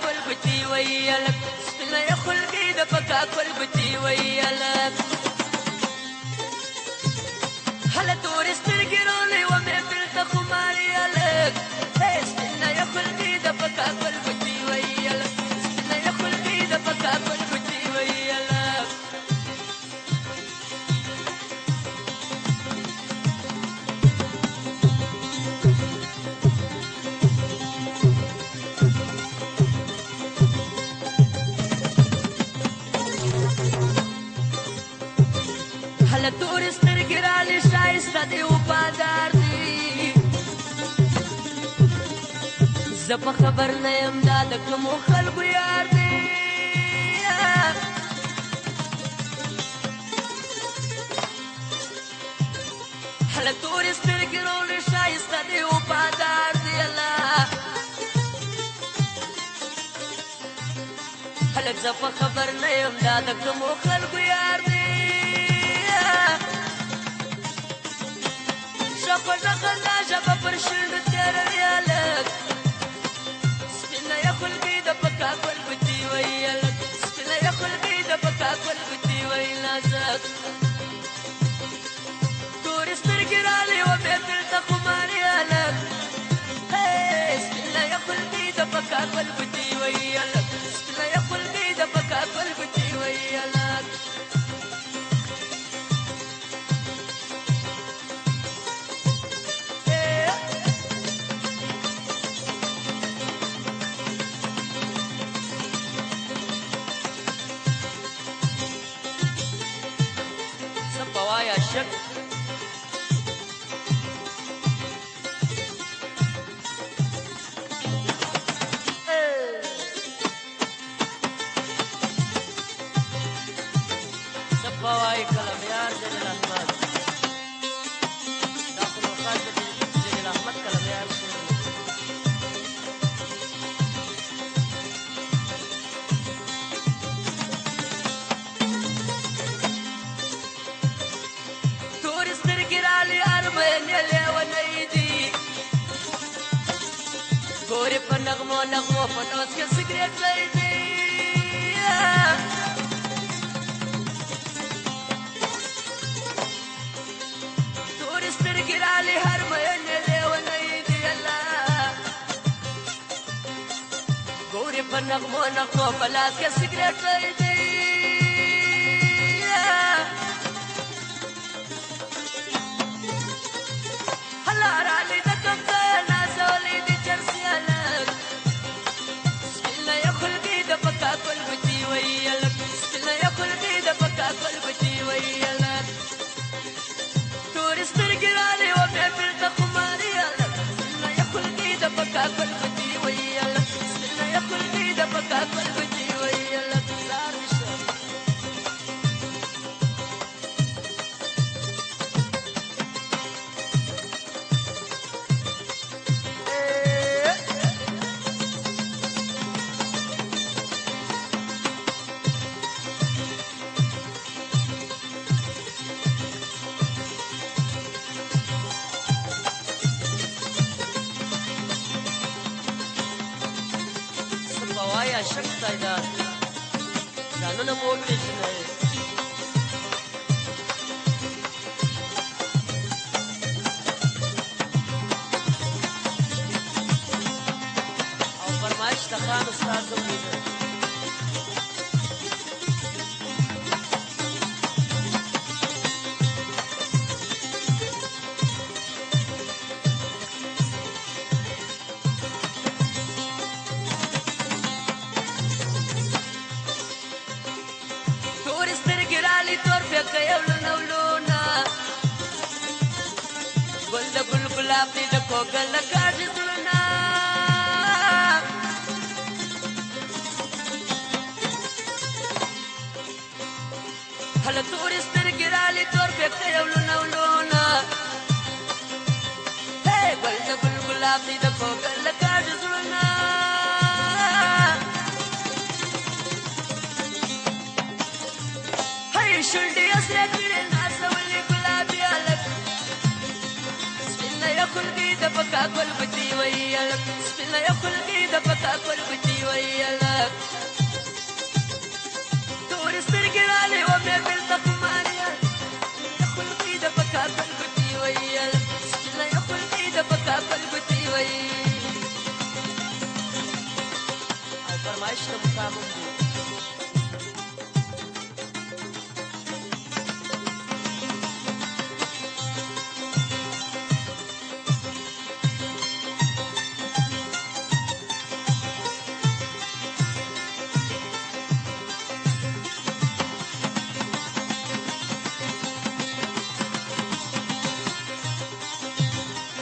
ګل ګوتې ویلک سپینه یې خلګۍ د پکا ګل ګوتې ویلک هله تورې سترګې رولې ومې بېرته خمار یلک سپینه یې خلګۍ د پکا ګل ګوتې ویلک سپینه یې خلګۍ د پکا ګل ګوتې ویلک هله تورې سترګې رالې ښایسته دی وفادار دی زه په خبر نه یم دا د کومو خلکو یار دی هله تورې سترګې رالې ښایسته دی وفادار دی الله هلک زه په خبر نه یم دا د کومو خلکو یار دی خوږه خندا ژبه پر شونډو تېروي هلک سپینه یې خلګۍ د پکا ګل ګوتې وایي هلک سپینه یې خلګۍ د پکا ګل ګوتې وایي نازک تورې سترګې رالې ومې بېرته خمارې هلک سپینه یې خلګۍ د پکا ګل ګوتې وایي هلک سپینه یې خلګۍ د پکا ګل ګوتې وایي هلک شک سپوای کلم یار جلیل احمد دا خلوقات جلیل احمد کلم یار ګورې په نغمو نغمو په نوز کې سګرېټ لري دی تورې سترګې رالې هر مینې لیونی دی الله ګورې په نغمو نغمو په لاس کې سګرېټ لري دی هله رالې د کوم ځای نازولې دي چرسي هلک سپینه یې خلګۍ د پکا ګل ګوتې وایي هلک سپینه یې خلګۍ د پکا ګل ګوتې وایي هلک تورې سترګې رالې ومې بېرته خمارې هلک سپینه یې خلګۍ د پکا ګل ګوتې وایي هلک سپینه یې خلګۍ د پکا ګل ګوتې وایي هلک لار مې شه یا شک سایدا ځانونه مو وپېژنئ او فرمایش د خان استاد ولیدل ګل د ګل ګلاب دی د کوګل د کاږي زړونه هله تورې سترګې رالې تور بیکته یو لونه ولونه ګل د ګل ګلاب دی د کوګل د کاږي زړونه شونډې یې سرې کړې نازولې ګلابي هلک سپینه یې خلګۍ د پکا ګل ګوتې وایي هلک سپینه یې خلګۍ د پکا پکا کل بچی ویلک